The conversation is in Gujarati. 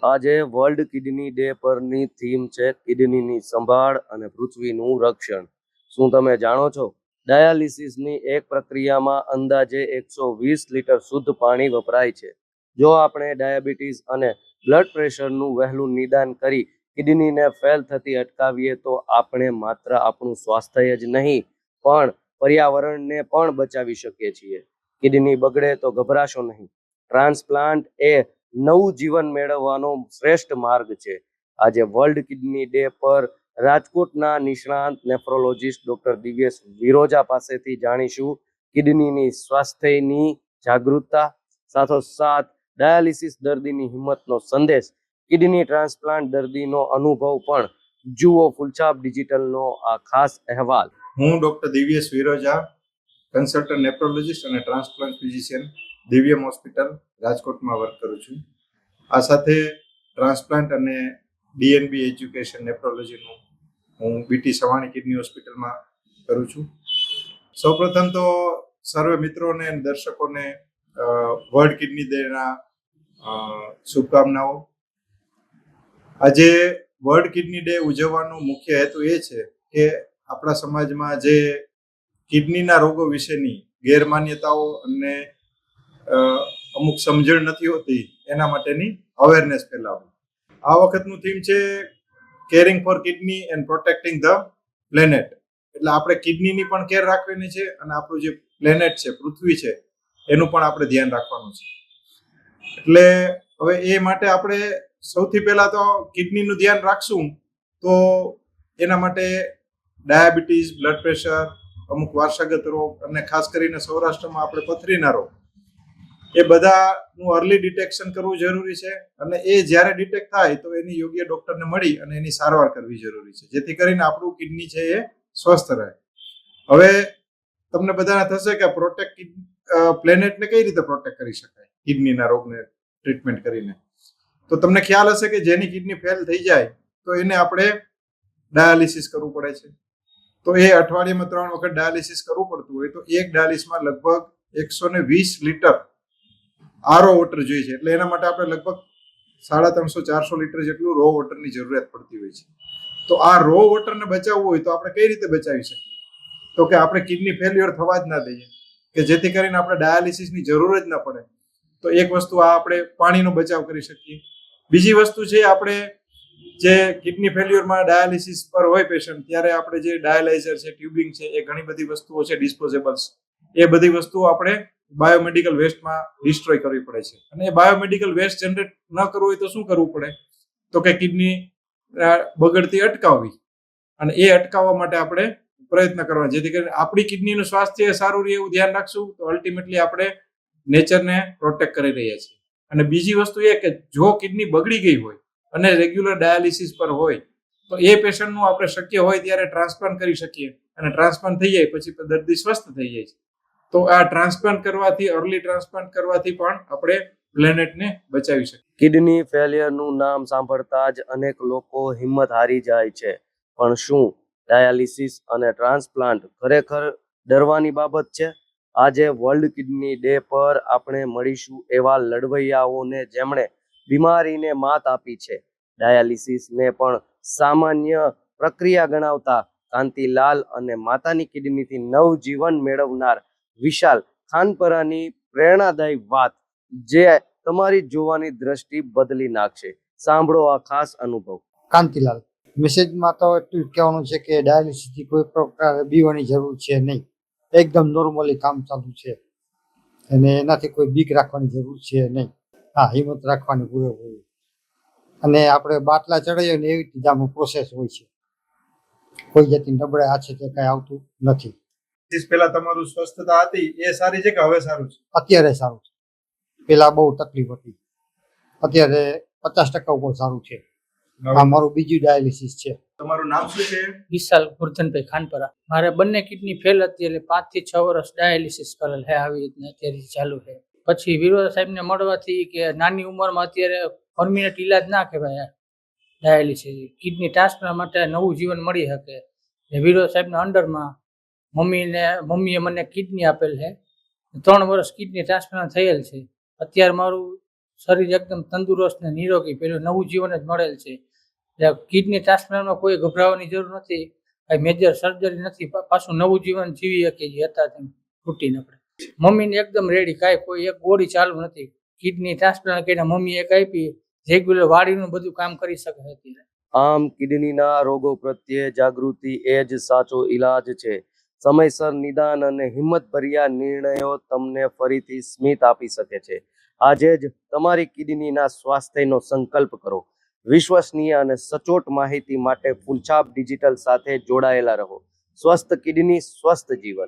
આજે વર્લ્ડ કિડની ડે પરની થીમ છે કિડનીની સંભાળ અને પૃથ્વીનું રક્ષણ. શું તમે જાણો છો? ડાયાલિસિસની એક પ્રક્રિયામાં અંદાજે 120 લીટર શુદ્ધ પાણી વપરાય છે. જો આપણે ડાયાબિટીસ અને બ્લડ પ્રેશરનું વહેલું નિદાન કરી કિડનીને ફેલ થતી અટકાવીએ તો આપણે માત્ર આપણું સ્વાસ્થ્ય જ નહીં પણ પર્યાવરણને પણ બચાવી શકીએ છીએ. કિડની બગડે તો ગભરાશો નહીં. ટ્રાન્સપ્લાન્ટ એ નવું જીવન મેળવવાનો શ્રેષ્ઠ માર્ગ છે. આજે વર્લ્ડ કિડની ડે પર રાજકોટના નિષ્ણાંત નેફ્રોલોજીસ્ટ ડોક્ટર દિવ્યેશ વિરોજા પાસેથી જાણીશું કિડનીની સ્વાસ્થ્યની જાગૃતતા, સાથોસાથ ડાયાલિસિસ દર્દીની હિંમતનો સંદેશ, કિડની ટ્રાન્સપ્લાન્ટ દર્દીનો અનુભવ પણ. જુઓ ફૂલછાપ ડિજિટલનો આ ખાસ અહેવાલ. હું doctor Divyesh Viroja, consultant nephrologist અને ટ્રાન્સપ્લાન્ટ ફિઝિશિયન, દિવ્યમ હોસ્પિટલ રાજકોટમાં વર્ક કરું છું. આ સાથે ટ્રાન્સપ્લાન્ટ અને ડીએનબી એજ્યુકેશન નેફ્રોલોજીનું હું બીટી સવાણી કિડની હોસ્પિટલમાં કરું છું. સૌપ્રથમ તો સર્વે મિત્રોને અને દર્શકોને વર્લ્ડ કિડની ડેના શુભકામનાઓ. આજે વર્લ્ડ કિડની ડે ઉજવવાનો મુખ્ય હેતુ એ છે કે આપણા સમાજમાં જે કિડનીના રોગો વિશેની ગેરમાન્યતાઓ અને અમુક સમજણ નથી હોતી એના માટેની અવેરનેસ ફેલાવવી. આ વખતનું થીમ છે caring for kidney and protecting the planet. એટલે આપણે કિડનીની પણ કેર રાખવાની છે અને આપણું જે પ્લેનેટ છે, પૃથ્વી છે, એનું પણ આપણે ધ્યાન રાખવાનું છે. એટલે હવે એ માટે આપણે સૌથી પહેલા તો કિડનીનું ધ્યાન રાખશું તો એના માટે ડાયાબિટીસ, બ્લડ પ્રેશર, અમુક વારસાગત રોગ અને ખાસ કરીને સૌરાષ્ટ્રમાં આપણે પથરીના રોગ, એ બધાનું અર્લી ડિટેક્શન કરવું જરૂરી છે. અને એ જ્યારે ડિટેક્ટ થાય તો એની યોગ્ય ડોક્ટરને મળી અને એની સારવાર કરવી જરૂરી છે, જેથી કરીને આપણું કિડની છે એ સ્વસ્થ રહે. હવે તમને બધાને થશે કે પ્લેનેટને કઈ રીતે પ્રોટેક્ટ કરી શકાય કિડનીના રોગને ટ્રીટમેન્ટ કરીને. તો તમને ખ્યાલ હશે કે જેની કિડની ફેલ થઈ જાય તો એને આપણે ડાયાલિસિસ કરવું પડે છે. તો એ અઠવાડિયામાં 3 વખત ડાયાલિસિસ કરવું પડતું હોય તો એક ડાયાલિસમાં લગભગ 120 લીટર આરો વોટર જોઈએ છે. એટલે એના માટે આપણે લગભગ 350-400 લીટર જેટલું રો વોટરની જરૂરિયાત પડતી હોય છે. તો આ રો વોટરને બચાવવું હોય તો આપણે કઈ રીતે બચાવી શકીએ? તો કે આપણે કિડની ફેલ્યોર થવા જ ના દઈએ, કે જેથી કરીને આપણે ડાયાલિસિસની જરૂર જ ના પડે. તો એક વસ્તુ આ આપણે પાણીનો બચાવ કરી શકીએ. બીજી વસ્તુ છે, આપણે જે કિડની ફેલ્યોરમાં ડાયાલિસિસ પર હોય પેશન્ટ, ત્યારે આપણે જે ડાયાલાઇઝર છે, ટ્યુબિંગ છે, એ ઘણી બધી વસ્તુઓ છે ડિસ્પોઝેબલ્સ, એ બધી વસ્તુઓ આપણે બાયોમેડિકલ વેસ્ટમાં ડિસ્ટ્રોય કરવી પડે છે. અને એ બાયોમેડિકલ વેસ્ટ જનરેટ ન કરવું હોય તો શું કરવું પડે? તો કે કિડની બગડતી અટકાવવી. અને એ અટકાવવા માટે આપણે પ્રયત્ન કરવા, જેથી કરીને આપણી કિડનીનું સ્વાસ્થ્ય સારું રહે એવું ધ્યાન રાખશું તો અલ્ટિમેટલી આપણે નેચરને પ્રોટેક્ટ કરી રહ્યા છીએ. અને બીજી વસ્તુ એ કે જો કિડની બગડી ગઈ હોય અને રેગ્યુલર ડાયાલિસિસ પર હોય તો એ પેશન્ટનું આપણે શક્ય હોય ત્યારે ટ્રાન્સપ્લાન્ટ કરી શકીએ. અને ટ્રાન્સપ્લાન્ટ થઈ જાય પછી દર્દી સ્વસ્થ થઈ જાય છે. તો આ ટ્રાન્સપ્લાન્ટ કરવાથી, અર્લી ટ્રાન્સપ્લાન્ટ કરવાથી પણ આપણે પ્લેનેટને બચાવી શકીએ. કિડની ફેલિયરનું નામ સાંભળતા જ અનેક લોકો હિંમત હારી જાય છે. પણ શું ડાયાલિસિસ અને ટ્રાન્સપ્લાન્ટ ખરેખર ડરવાની બાબત છે? આજે વર્લ્ડ કિડની ડે પર આપણે મળીશું એવા લડવૈયાઓને જેમણે બીમારીને માત આપી છે. ડાયાલિસિસને પણ સામાન્ય પ્રક્રિયા ગણાવતા કાંતિલાલ અને માતાની કિડનીથી નવજીવન મેળવનાર વિશાલ ખાનપરાની પ્રેરણાદાયી વાત, જે તમારી જોવાની દ્રષ્ટિ બદલી નાખશે. સાંભળો આ ખાસ અનુભવ. કાંતિલાલ, મેસેજમાં તો એટલું કહેવાનું છે કે ડાયાલિસિસથી કોઈ પ્રકારે બીવાની જરૂર છે નહીં. એકદમ નોર્મલી કામ ચાલુ છે અને એનાથી કોઈ બીક રાખવાની જરૂર છે નહીં. હા, હિંમત રાખવાની પૂરેપૂરી. અને આપણે બાટલા ચડાવીએ ને એવી રીતે આમાં પ્રોસેસ હોય છે. કોઈ જાતની નબળાઈ આ છે તે કાંઈ આવતું નથી. પહેલા તમારું સ્વસ્થતા હતી એ સારી છે કે હવે સારું છે? અત્યારે સારું છે. પેલા બહુ તકલીફ હતી, અત્યારે 50% ઉપર સારું છે. આ મારું બીજું ડાયાલિસિસ છે. તમારું નામ શું છે? વિશાલ ગુરધનભાઈ ખાનપરા. મારે બંને કિડની ફેલ હતી એટલે 5 થી 6 વર્ષ ડાયાલિસિસ કરેલ છે. આવી રીતના અત્યારે ચાલુ છે. પછી વિરોધા સાહેબને મળવાથી કે નાની ઉંમરમાં અત્યારે પરમિનન્ટ ઈલાજ ના કહેવાય ડાયાલિસિસ, કિડની ટ્રાન્સપ્લાન્ટ માટે નવું જીવન મળી શકે. વિરોધા સાહેબના અંડરમાં મમ્મીએ મને કિડની આપેલ છે. 3 વર્ષ કિડની ટ્રાન્સપ્લાન્ટ થયેલ છે. અત્યારે મારું શરીર એકદમ તંદુરસ્ત ને નિરોગી, પેલું નવું જીવન જ મળેલ છે. એટલે કિડની ટ્રાન્સપ્લાન્ટમાં કોઈ ગભરાવાની જરૂર નથી, કાંઈ મેજર સર્જરી નથી, પાછું નવું જીવન જીવી શકીએ જે હતા તેમ તૂટીને આપણે. મમ્મીને એકદમ રેડી, કાંઈ કોઈ એક ગોળી ચાલુ નથી. કિડની ટ્રાન્સપ્લાન્ટ કરીને મમ્મી એક આપી, રેગ્યુલર વાડીનું બધું કામ કરી શકે છે અત્યારે. આમ કિડનીના રોગો પ્રત્યે જાગૃતિ એ જ સાચો ઈલાજ છે. સમયસર નિદાન અને હિંમતભર્યા નિર્ણયો તમને ફરીથી સ્મિત આપી શકે છે. આજે જ તમારી કિડનીના સ્વાસ્થ્યનો સંકલ્પ કરો. વિશ્વસનીય અને સચોટ માહિતી માટે ફૂલછાપ ડિજિટલ સાથે જોડાયેલા રહો. સ્વસ્થ કિડની, સ્વસ્થ જીવન.